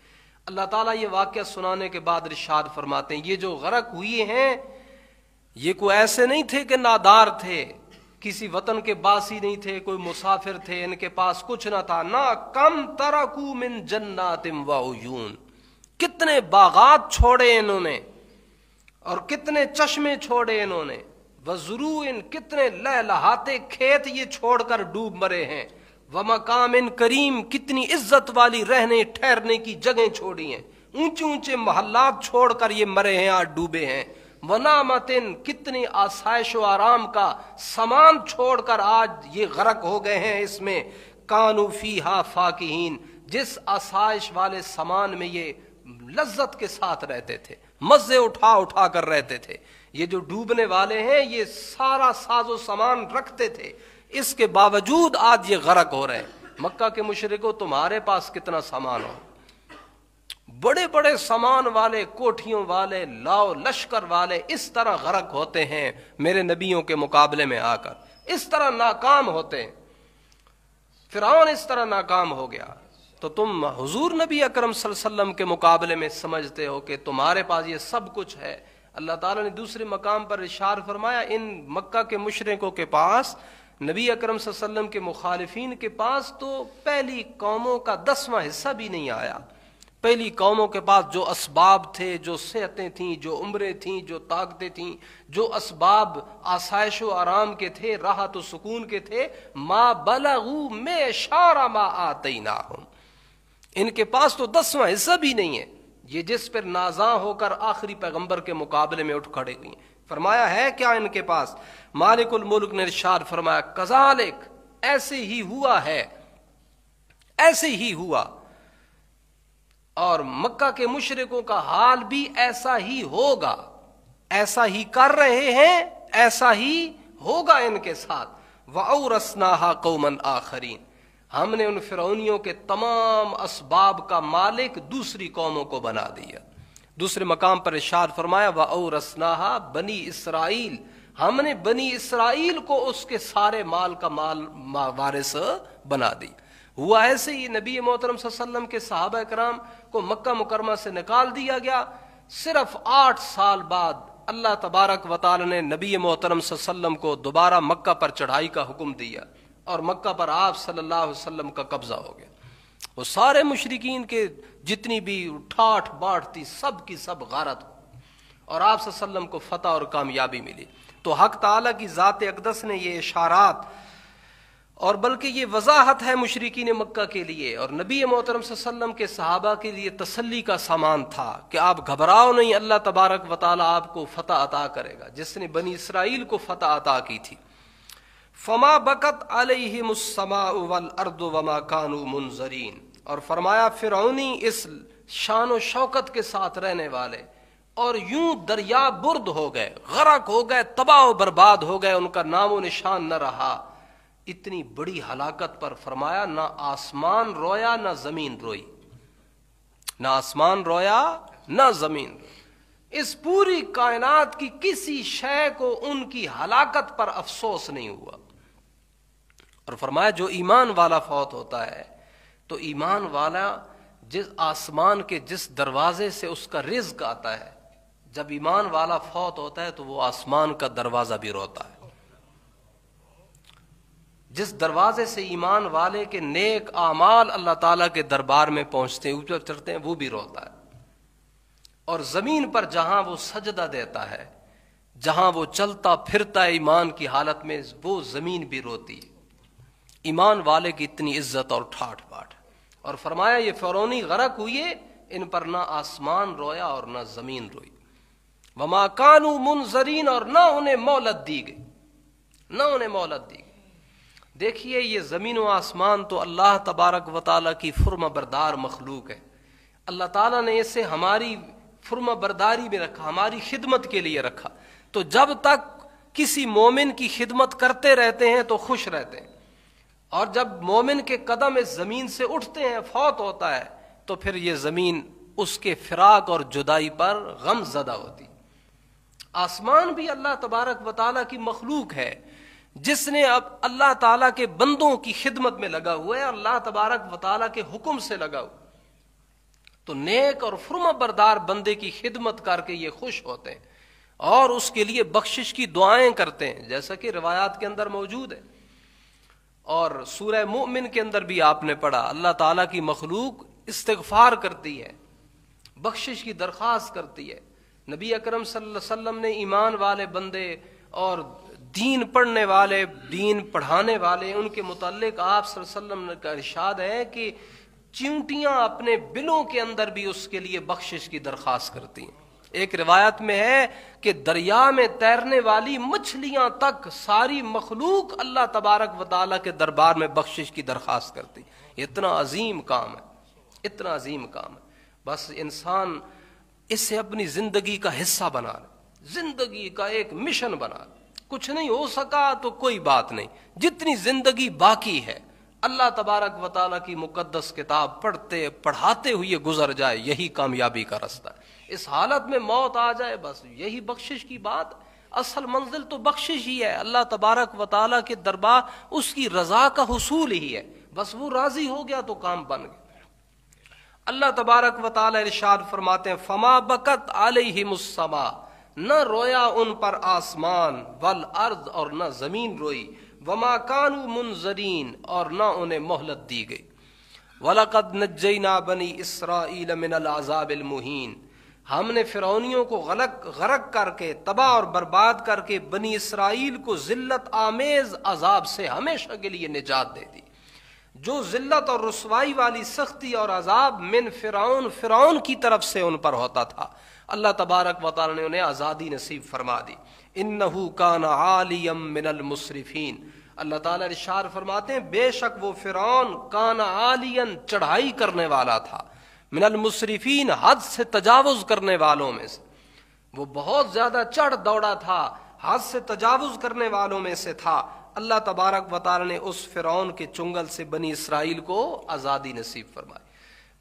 اللہ تعالیٰ یہ واقعہ سنانے کے بعد ارشاد فرماتے ہیں یہ جو غرق ہوئے ہیں یہ کوئی ایسے نہیں تھے کہ نادار تھے، کسی وطن کے باسی نہیں تھے، کوئی مسافر تھے، ان کے پاس کچھ نہ تھا. نہ کم ترکو من جنات و عیون، کتنے باغات چھوڑے انہوں نے اور کتنے چشمے چھوڑے انہوں نے. وزروع، کتنے لہلہاتے کھیت یہ چھوڑ کر ڈوب مرے ہیں. ومقام کریم، کتنی عزت والی رہنے ٹھہرنے کی جگہیں چھوڑی ہیں، اونچے اونچے محلات چھوڑ کر یہ مرے ہیں، آج ڈوبے ہیں. ونعمت، کتنی آسائش و آرام کا سامان چھوڑ کر آج یہ غرق ہو گئے ہیں اس میں. کانوا فیہا فاکہین، جس آسائش والے سامان میں یہ لذت کے ساتھ رہتے تھے، مزے اٹھا اٹھا کر رہتے تھے. یہ جو ڈوبنے والے ہیں یہ سارا ساز و سامان رکھتے تھے، اس کے باوجود آج یہ غرق ہو رہے ہیں. مکہ کے مشرکو تمہارے پاس کتنا سامان ہو، بڑے بڑے سامان والے، کوٹھیوں والے، لاؤ لشکر والے اس طرح غرق ہوتے ہیں میرے نبیوں کے مقابلے میں آ کر، اس طرح ناکام ہوتے ہیں. فرعون اس طرح ناکام ہو گیا تو تم حضور نبی اکرم صلی اللہ علیہ وسلم کے مقابلے میں سمجھتے ہو کہ تمہارے پاس یہ سب کچھ ہے. اللہ تعالیٰ نے دوسرے مقام پر ارشاد فرمایا ان مکہ کے مشرکوں کے پاس، نبی اکرم صلی اللہ علیہ وسلم کے مخالفین کے پاس تو پہلی قوموں کا 10واں حصہ بھی نہیں آیا. پہلی قوموں کے پاس جو اسباب تھے، جو صحتیں تھیں، جو عمریں تھیں، جو طاقتیں تھیں، جو اسباب آسائش و آرام کے تھے، راحت و سکون کے تھے، ما بلغوا معشار ما آتیناہم، ان کے پاس تو 10واں حصہ بھی نہیں ہے. یہ جس پر نازاں ہو کر آخری پیغمبر کے مقابلے میں اٹھ کھڑے ہوئی ہیں. فرمایا ہے کیا ان کے پاس؟ مالک الملک نے ارشاد فرمایا کذالک، ایسے ہی ہوا ہے، ایسے ہی ہوا، اور مکہ کے مشرکوں کا حال بھی ایسا ہی ہوگا، ایسا ہی کر رہے ہیں، ایسا ہی ہوگا ان کے ساتھ. وَأَوْرَثْنَاهَا قَوْمًا آخَرِينَ، ہم نے ان فرعونیوں کے تمام اسباب کا مالک دوسری قوموں کو بنا دیا. دوسرے مقام پر ارشاد فرمایا وَأَوْرَثْنَاهَا بنی اسرائیل، ہم نے بنی اسرائیل کو اس کے سارے مال کا وارث بنا دی. ہوا ایسے ہی نبی محترم صلی اللہ علیہ وسلم کے صحابہ کرام کو مکہ مکرمہ سے نکال دیا گیا. صرف 8 سال بعد اللہ تبارک و تعالی نے نبی محترم صلی اللہ علیہ وسلم کو دوبارہ مکہ پر چڑھائی کا حکم دیا اور مکہ پر آپ صلی اللہ علیہ وسلم کا قبضہ ہو گیا. وہ سارے مشرکین کے جتنی بھی ٹھاٹھ باٹھ تھی سب کی سب غارت ہو اور آپ صلی اللہ علیہ وسلم کو فتح اور کامیابی ملی. تو حق تعالیٰ کی ذات اقدس نے یہ اشارات اور بلکہ یہ وضاحت ہے مشرکین مکہ کے لیے اور نبی محترم صلی اللہ علیہ وسلم کے صحابہ کے لیے تسلی کا سامان تھا کہ آپ گھبراؤ نہیں، اللہ تبارک و تعالیٰ آپ کو فتح عطا کرے گا، جس نے بنی اسرائیل کو فتح عطا کی تھی۔ فما بکت علیہم السماء والارض وما كانوا منظرین، اور فرمایا فرعونی اس شان و شوکت کے ساتھ رہنے والے اور یوں دریا برد ہو گئے، غرق ہو گئے، تباہ و برباد ہو گئے، ان کا نام و نشان نہ رہا۔ اتنی بڑی ہلاکت پر فرمایا نہ آسمان رویا نہ زمین روئی، نہ آسمان رویا نہ زمین روئی۔ اس پوری کائنات کی کسی شے کو ان کی ہلاکت پر افسوس نہیں ہوا۔ اور فرمایا جو ایمان والا فوت ہوتا ہے تو ایمان والا جس آسمان کے جس دروازے سے اس کا رزق آتا ہے، جب ایمان والا فوت ہوتا ہے تو وہ آسمان کا دروازہ بھی روتا ہے۔ جس دروازے سے ایمان والے کے نیک اعمال اللہ تعالیٰ کے دربار میں پہنچتے ہیں، اوپر چڑھتے ہیں، وہ بھی روتا ہے۔ اور زمین پر جہاں وہ سجدہ دیتا ہے، جہاں وہ چلتا پھرتا ہے ایمان کی حالت میں، وہ زمین بھی روتی ہے۔ ایمان والے کی اتنی عزت اور ٹھاٹھ باٹھ۔ اور فرمایا یہ فرعونی غرق ہوئے، ان پر نہ آسمان رویا اور نہ زمین روئی۔ وما كانوا منظرین، اور نہ انہیں مہلت دی گئی، نہ انہیں مہلت دی گئی۔ دیکھیے یہ زمین و آسمان تو اللہ تبارک و تعالیٰ کی فرما بردار مخلوق ہے۔ اللہ تعالیٰ نے اسے ہماری فرما برداری میں رکھا، ہماری خدمت کے لیے رکھا۔ تو جب تک کسی مومن کی خدمت کرتے رہتے ہیں تو خوش رہتے ہیں، اور جب مومن کے قدم اس زمین سے اٹھتے ہیں، فوت ہوتا ہے، تو پھر یہ زمین اس کے فراق اور جدائی پر غم زدہ ہوتی۔ آسمان بھی اللہ تبارک و تعالیٰ کی مخلوق ہے، جس نے اب اللہ تعالیٰ کے بندوں کی خدمت میں لگا ہوا ہے، اللہ تبارک و تعالیٰ کے حکم سے لگا ہوا۔ تو نیک اور فرما بردار بندے کی خدمت کر کے یہ خوش ہوتے ہیں اور اس کے لیے بخشش کی دعائیں کرتے ہیں، جیسا کہ روایات کے اندر موجود ہے۔ اور سورہ مومن کے اندر بھی آپ نے پڑھا، اللہ تعالیٰ کی مخلوق استغفار کرتی ہے، بخشش کی درخواست کرتی ہے۔ نبی اکرم صلی اللہ علیہ وسلم نے ایمان والے بندے اور دین پڑھنے والے، دین پڑھانے والے، ان کے متعلق آپ صلی اللہ علیہ وسلم کا ارشاد ہے کہ چیونٹیاں اپنے بلوں کے اندر بھی اس کے لیے بخشش کی درخواست کرتی ہیں۔ ایک روایت میں ہے کہ دریا میں تیرنے والی مچھلیاں تک ساری مخلوق اللہ تبارک و تعالیٰ کے دربار میں بخشش کی درخواست کرتی۔ اتنا عظیم کام ہے، اتنا عظیم کام ہے۔ بس انسان اسے اپنی زندگی کا حصہ بنا لے، زندگی کا ایک مشن بنا لے۔ کچھ نہیں ہو سکا تو کوئی بات نہیں، جتنی زندگی باقی ہے اللہ تبارک و تعالیٰ کی مقدس کتاب پڑھتے پڑھاتے ہوئے گزر جائے، یہی کامیابی کا رستہ ہے۔ اس حالت میں موت آ جائے بس یہی بخشش کی بات۔ اصل منزل تو بخشش ہی ہے، اللہ تبارک و تعالیٰ کے دربار اس کی رضا کا حصول ہی ہے، بس وہ راضی ہو گیا تو کام بن گیا۔ اللہ تبارک و تعالیٰ ارشاد فرماتے ہیں فما بکت علیہم السماء، نہ رویا ان پر آسمان، والارض، اور نہ زمین روئی، وما كانوا منظرین، اور نہ انہیں مہلت دی گئی۔ وَلَقَدْ نَجَّيْنَا بَنِي إِسْرَائِيلَ مِنَ الْعَذَابِ الْمُهِينِ، ہم نے فرعونیوں کو غرق کر کے، تباہ اور برباد کر کے بنی اسرائیل کو ذلت آمیز عذاب سے ہمیشہ کے لیے نجات دے دی۔ جو ذلت اور رسوائی والی سختی اور عذاب من فرعون کی طرف سے ان پر ہوتا تھا، اللہ تبارک و تعالی نے انہیں آزادی نصیب فرما دی۔ انہ کان عالیا من المسرفین، اللہ تعالیٰ ارشاد فرماتے ہیں بے شک وہ فرعون کان عالیا، چڑھائی کرنے والا تھا، من المسرفین، حد سے تجاوز کرنے والوں میں سے، وہ بہت زیادہ چڑھ دوڑا تھا، حد سے تجاوز کرنے والوں میں سے تھا۔ اللہ تبارک و تعالی نے اس فرعون کے چنگل سے بنی اسرائیل کو آزادی نصیب فرمائی۔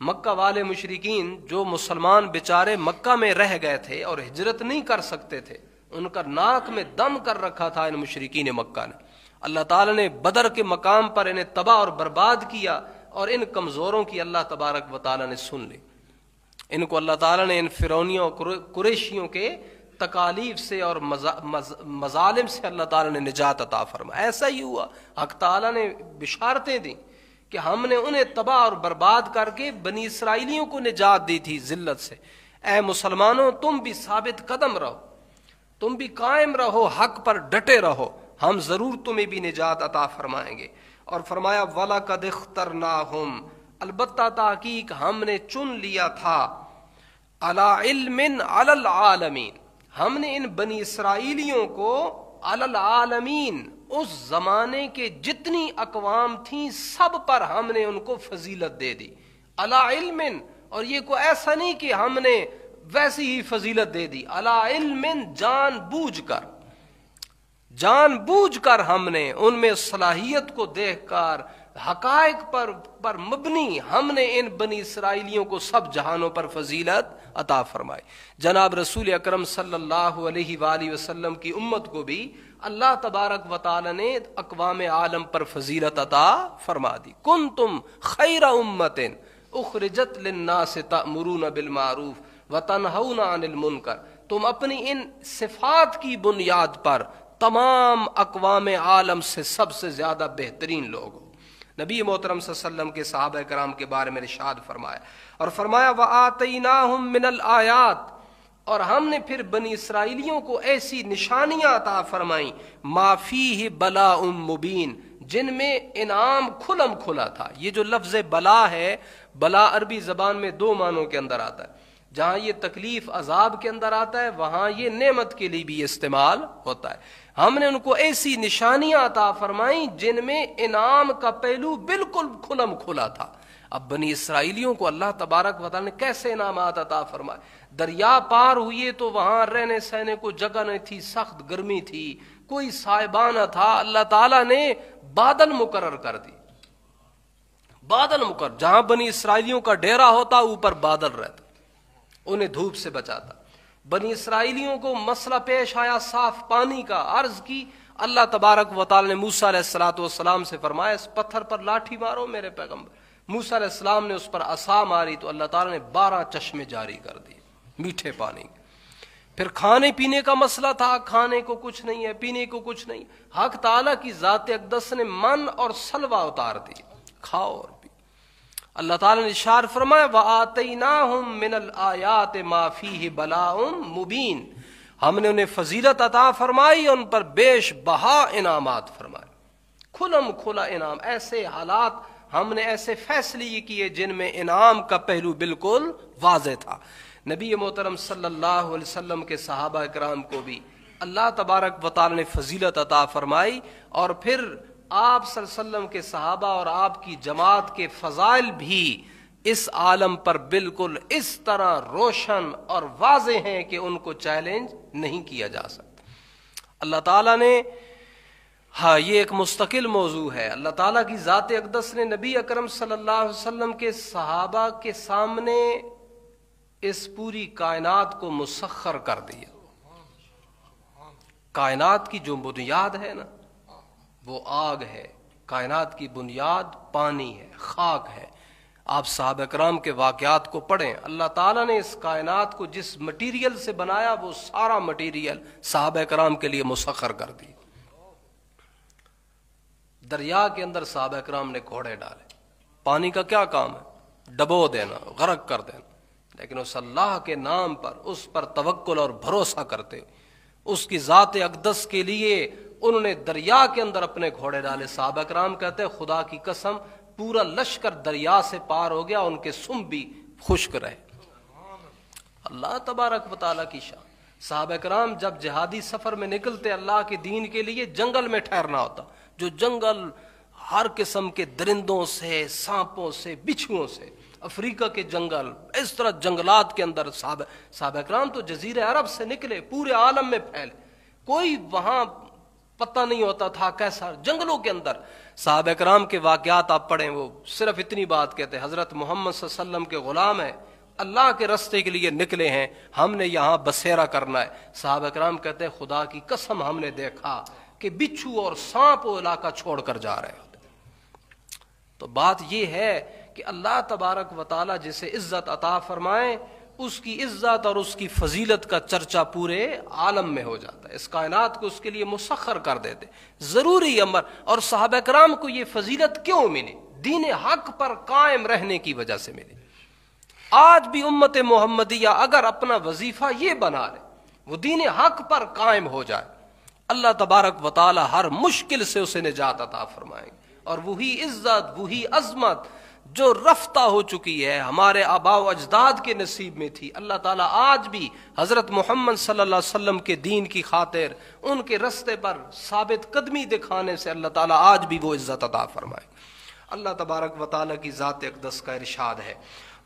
مکہ والے مشرکین جو مسلمان بیچارے مکہ میں رہ گئے تھے اور ہجرت نہیں کر سکتے تھے، ان کا ناک میں دم کر رکھا تھا ان مشرکین مکہ نے۔ اللہ تعالی نے بدر کے مقام پر انہیں تباہ اور برباد کیا، اور ان کمزوروں کی اللہ تبارک و تعالی نے سن لی۔ ان کو اللہ تعالی نے ان فرعونیوں قریشیوں کے تکالیف سے اور مظالم سے اللہ تعالی نے نجات عطا فرمایا۔ ایسا ہی ہوا، حق تعالی نے بشارتیں دیں کہ ہم نے انہیں تباہ اور برباد کر کے بنی اسرائیلیوں کو نجات دی تھی ذلت سے۔ اے مسلمانوں تم بھی ثابت قدم رہو، تم بھی قائم رہو، حق پر ڈٹے رہو، ہم ضرور تمہیں بھی نجات عطا فرمائیں گے۔ اور فرمایا وَلَقَدِ اخْتَرْنَاهُمْ، البتہ تحقیق ہم نے چن لیا تھا، عَلَى عِلْمٍ عَلَى الْعَالَمِينَ، ہم نے ان بنی اسرائیلیوں کو عَلَى الْعَالَمِينَ، اس زمانے کے جتنی اقوام تھیں سب پر ہم نے ان کو فضیلت دے دی، عَلَى عِلْمٍ، اور یہ کوئی ایسا نہیں کہ ہم نے ویسی ہی فضیلت دے دی، عَلَى عِلْمٍ، جان بوجھ کر ہم نے ان میں صلاحیت کو دیکھ کر حقائق پر مبنی ہم نے ان بنی اسرائیلیوں کو سب جہانوں پر فضیلت عطا فرمائی۔ جناب رسول اکرم صلی اللہ علیہ وآلہ وسلم کی امت کو بھی اللہ تبارک و تعالی نے اقوام عالم پر فضیلت عطا فرما دی۔ کنتم خیر امت اخرجت للناس تأمرون بالمعروف وتنہون عن المنکر، تم اپنی ان صفات کی بنیاد پر تمام اقوام عالم سے سب سے زیادہ بہترین لوگ ہو۔ نبی محترم صلی اللہ علیہ وسلم کے صحابہ کرام کے بارے میں ارشاد فرمایا، اور فرمایا وَآتَيْنَاهُمْ مِنَ الْآيَاتِ، اور ہم نے پھر بنی اسرائیلیوں کو ایسی نشانیاں عطا فرمائیں، مَا فِيهِ بَلَاءٌ مُبِينٌ، جن میں انعام کھلم کھلا تھا۔ یہ جو لفظ بلا ہے، بلا عربی زبان میں دو معنوں کے اندر آتا ہے، جہاں یہ تکلیف عذاب کے اندر آتا ہے وہاں یہ نعمت کے لیے بھی استعمال ہوتا ہے۔ ہم نے ان کو ایسی نشانیاں عطا فرمائیں جن میں انعام کا پہلو بالکل کھلم کھلا تھا۔ اب بنی اسرائیلیوں کو اللہ تبارک و تعالی نے کیسے انعامات عطا فرمائے؟ دریا پار ہوئے تو وہاں رہنے سہنے کو جگہ نہیں تھی، سخت گرمی تھی، کوئی سائبہ نہ تھا، اللہ تعالیٰ نے بادل مقرر کر دی، بادل مقرر، جہاں بنی اسرائیلیوں کا ڈیرا ہوتا اوپر بادل رہتا، انہیں دھوپ سے بچاتا۔ بنی اسرائیلیوں کو مسئلہ پیش آیا صاف پانی کا، عرض کی، اللہ تبارک و تعالی نے موسیٰ علیہ السلام سے فرمایا اس پتھر پر لاٹھی مارو میرے پیغمبر۔ موسیٰ علیہ السلام نے اس پر عصا ماری تو اللہ تعالی نے 12 چشمے جاری کر دیے میٹھے پانی۔ پھر کھانے پینے کا مسئلہ تھا، کھانے کو کچھ نہیں ہے، پینے کو کچھ نہیں، حق تعالیٰ کی ذات اقدس نے من اور سلوہ اتار دی، کھاؤ اور پی۔ اللہ تعالیٰ نے ارشاد فرمایا وَآتَيْنَاهُمْ مِنَ الْآيَاتِ مَا فِيهِ بَلَاءٌ مُبِينٌ، ہم نے انہیں فضیلت عطا فرمائی، ان پر بیش بہا انعامات فرمائے، کھلم کھلا انعام، ایسے حالات ہم نے ایسے فیصلے یہ کیے جن میں انعام کا پہلو بالکل واضح تھا۔ نبی محترم صلی اللہ علیہ وسلم کے صحابہ کرام کو بھی اللہ تبارک و تعالی نے فضیلت عطا فرمائی، اور پھر آپ صلی اللہ علیہ وسلم کے صحابہ اور آپ کی جماعت کے فضائل بھی اس عالم پر بالکل اس طرح روشن اور واضح ہیں کہ ان کو چیلنج نہیں کیا جا سکتا۔ اللہ تعالیٰ نے، ہاں یہ ایک مستقل موضوع ہے، اللہ تعالیٰ کی ذات اقدس نے نبی اکرم صلی اللہ علیہ وسلم کے صحابہ کے سامنے اس پوری کائنات کو مسخر کر دیا۔ کائنات کی جو بنیاد ہے نا وہ آگ ہے، کائنات کی بنیاد پانی ہے، خاک ہے۔ آپ صحابہ کرام کے واقعات کو پڑھیں، اللہ تعالیٰ نے اس کائنات کو جس مٹیریل سے بنایا وہ سارا مٹیریل صحابہ کرام کے لیے مسخر کر دی۔ دریا کے اندر صحابہ کرام نے گھوڑے ڈالے، پانی کا کیا کام ہے؟ ڈبو دینا، غرق کر دینا، لیکن اس اللہ کے نام پر، اس پر توکل اور بھروسہ کرتے، اس کی ذات اقدس کے لیے انہوں نے دریا کے اندر اپنے گھوڑے ڈالے۔ صحابہ کرام کہتے ہیں خدا کی قسم پورا لشکر دریا سے پار ہو گیا، ان کے سم بھی خشک رہے۔ اللہ تبارک و تعالیٰ کی شان۔ صحابہ کرام جب جہادی سفر میں نکلتے اللہ کے دین کے لیے، جنگل میں ٹھہرنا ہوتا، جو جنگل ہر قسم کے درندوں سے، سانپوں سے، بچھوؤں سے، افریقہ کے جنگل، اس طرح جنگلات کے اندر صحابہ کرام تو جزیرہ عرب سے نکلے، پورے عالم میں پھیلے، کوئی وہاں پتہ نہیں ہوتا تھا کیسا، جنگلوں کے اندر۔ صحابہ کرام کے واقعات آپ پڑھیں، وہ صرف اتنی بات کہتے ہیں حضرت محمد صلی اللہ علیہ وسلم کے غلام ہیں، اللہ کے راستے کے لیے نکلے ہیں، ہم نے یہاں بسیرا کرنا ہے۔ صحابہ کرام کہتے ہیں خدا کی قسم ہم نے دیکھا کہ بچھو اور سانپ وہ علاقہ چھوڑ کر جا رہے ہوتے۔ تو بات یہ ہے کہ اللہ تبارک و تعالی جسے عزت عطا فرمائے، اس کی عزت اور اس کی فضیلت کا چرچا پورے عالم میں ہو جاتا ہے، اس کائنات کو اس کے لیے مسخر کر دیتے، ضروری امر۔ اور صحابہ کرام کو یہ فضیلت کیوں ملی؟ دین حق پر قائم رہنے کی وجہ سے ملی۔ آج بھی امت محمدیہ اگر اپنا وظیفہ یہ بنا لے، وہ دین حق پر قائم ہو جائے، اللہ تبارک و تعالی ہر مشکل سے اسے نجات عطا فرمائیں گے، اور وہی عزت، وہی عظمت جو رفتہ ہو چکی ہے ہمارے آباء و اجداد کے نصیب میں تھی، اللہ تعالیٰ آج بھی حضرت محمد صلی اللہ علیہ وسلم کے دین کی خاطر ان کے رستے پر ثابت قدمی دکھانے سے اللہ تعالیٰ آج بھی وہ عزت عطا فرمائے۔ اللہ تبارک و تعالیٰ کی ذات اقدس کا ارشاد ہے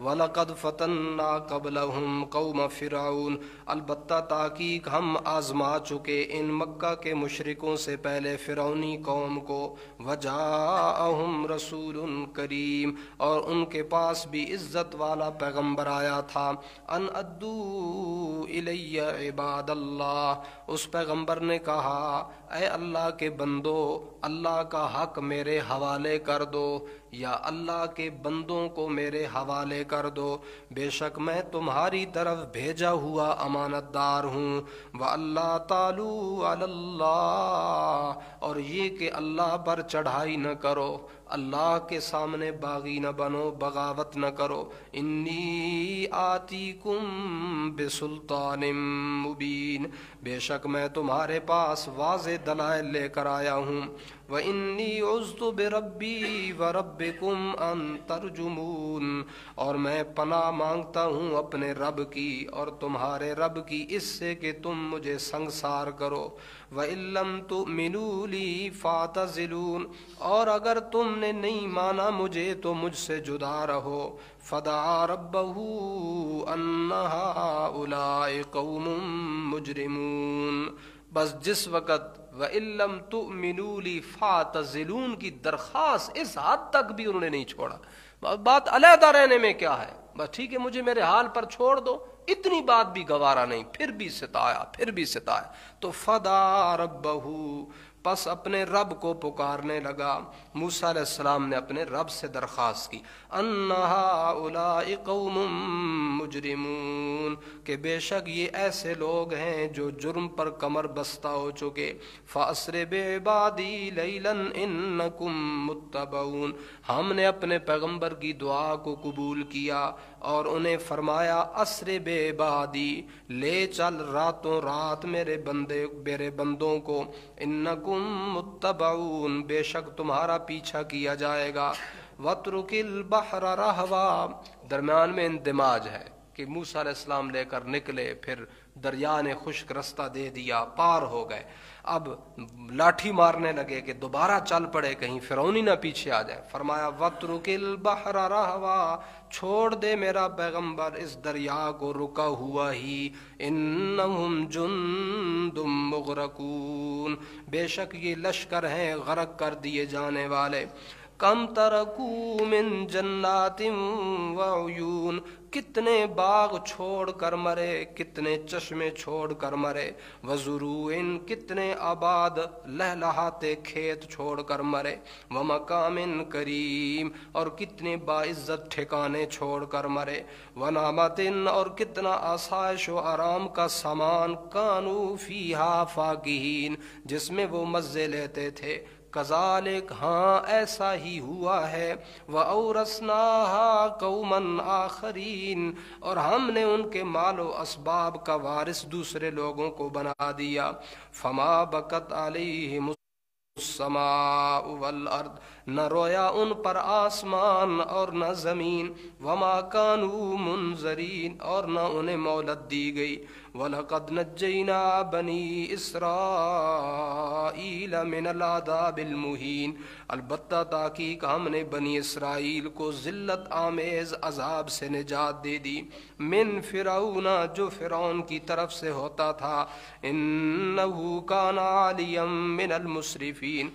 وَلَقَدْ فَتَنَّا قَبْلَهُمْ قَوْمَ فِرْعَوْنَ، البتہ تحقیق ہم آزما چکے ان مکہ کے مشرکوں سے پہلے فرعونی قوم کو، وَجَاءَهُمْ رَسُولٌ کریم، اور ان کے پاس بھی عزت والا پیغمبر آیا تھا، ان ادّوا الی عباد اللہ، اس پیغمبر نے کہا اے اللہ کے بندو اللہ کا حق میرے حوالے کر دو، یا اللہ کے بندوں کو میرے حوالے کر دو، بے شک میں تمہاری طرف بھیجا ہوا امانت دار ہوں، وَأَلَّا تَعْلُوا عَلَى اللَّهِ، اور یہ کہ اللہ پر چڑھائی نہ کرو، اللہ کے سامنے باغی نہ بنو، بغاوت نہ کرو، انی آتیکم بسلطان مبین، بے شک میں تمہارے پاس واضح دلائل لے کر آیا ہوں، وَإِنِّي عُذْتُ بِرَبِّي وَرَبِّكُمْ أَن تَرْجُمُونَ، اور میں پناہ مانگتا ہوں اپنے رب کی اور تمہارے رب کی اس سے کہ تم مجھے سنگسار کرو، وَإِن لَّمْ تُؤْمِنُوا لِي فَاعْتَزِلُونِ، اور اگر تم نے نہیں مانا مجھے تو مجھ سے جدا رہو، فَدَعَا رَبَّهُ أَنَّ هَٰؤُلَاءِ قَوْمٌ مُجْرِمُونَ، بس جس وقت وَإِن لَّمْ تُؤْمِنُوا لِي فَاعْتَزِلُونَ کی درخواست اس حد تک بھی انہوں نے نہیں چھوڑا، بات علیحدہ رہنے میں کیا ہے، بس ٹھیک ہے مجھے میرے حال پر چھوڑ دو، اتنی بات بھی گوارا نہیں، پھر بھی ستایا، تو فدعا ربہ، پس اپنے رب کو پکارنے لگا، موسیٰ علیہ السلام نے اپنے رب سے درخواست کی، ان ہؤلاء قوم مجرمون، کہ بے شک یہ ایسے لوگ ہیں جو جرم پر کمر بستہ ہو چکے، فَأَسْرِ بِعِبَادِي لَيْلًا إِنَّكُمْ مُتَّبَعُونَ، ہم نے اپنے پیغمبر کی دعا کو قبول کیا اور انہیں فرمایا اسر بعبادی، لے چل راتوں رات میرے بندوں کو، انکم متبعون، بے شک تمہارا پیچھا کیا جائے گا، وَاتْرُكِ الْبَحْرَ رَهْوًا، درمیان میں اندماج ہے کہ موسیٰ علیہ السلام لے کر نکلے، پھر دریا نے خشک رستہ دے دیا، پار ہو گئے، اب لاٹھی مارنے لگے کہ دوبارہ چل پڑے کہیں فرعونی نہ پیچھے آ جائے، فرمایا وَاتْرُكِ الْبَحْرَ رَهْوًا، چھوڑ دے میرا پیغمبر اس دریا کو رکا ہوا ہی، انہم جند مغرقون، بے شک یہ لشکر ہیں غرق کر دیے جانے والے، کم ترکو من جنات وعیون، کتنے باغ چھوڑ کر مرے، کتنے چشمے چھوڑ کر مرے، وزروع، کتنے آباد لہلہاتے کھیت چھوڑ کر مرے، ومقام کریم، اور کتنے باعزت ٹھکانے چھوڑ کر مرے، ونعمت، اور کتنا آسائش و آرام کا سامان، کانوا فیہا فاکہین، جس میں وہ مزے لیتے تھے، کذالک، ہاں ایسا ہی ہوا ہے، وَأَوْرَثْنَاهَا قَوْمًا آخَرِينَ، اور ہم نے ان کے مال و اسباب کا وارث دوسرے لوگوں کو بنا دیا، فَمَا بَكَتْ عَلَيْهِمُ السماء والارض، نہ رویا ان پر آسمان اور نہ زمین، وما كانوا منظرین، اور نہ انہیں مہلت دی گئی، وَلَقَدْ نَجَّيْنَا بَنِي إِسْرَائِيلَ مِنَ الْعَذَابِ الْمُهِينِ، البتہ تحقیق ہم نے بنی اسرائیل کو ذلت آمیز عذاب سے نجات دے دی، من فرعون، جو فرعون کی طرف سے ہوتا تھا، انہ کان عالیا من المسرفین،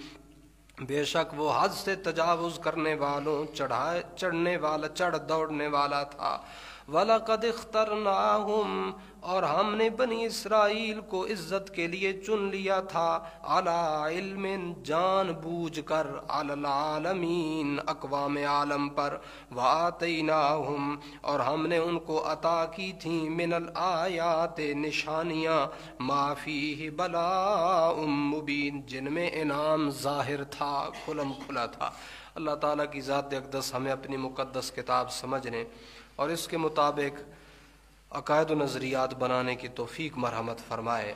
بے شک وہ حد سے تجاوز کرنے والوں، چڑھ دوڑنے والا تھا، وَلَقَدْ اخْتَرْنَاهُمْ، اور ہم نے بنی اسرائیل کو عزت کے لیے چن لیا تھا، عَلَىٰ عِلْمٍ، جان بوجھ کر، عَلَى الْعَالَمِينَ، اقوام عالم پر، وَآتَيْنَاهُمْ، اور ہم نے ان کو عطا کی تھیں، مِنَ الْآيَاتِ، نشانیاں، مَا فِيهِ بَلَاءٌ مُبِينٌ، جن میں انعام ظاہر تھا، کھلم کھلا تھا۔ اللہ تعالیٰ کی ذات اقدس ہمیں اپنی مقدس کتاب سمجھنے اور اس کے مطابق عقائد و نظریات بنانے کی توفیق مرحمت فرمائے۔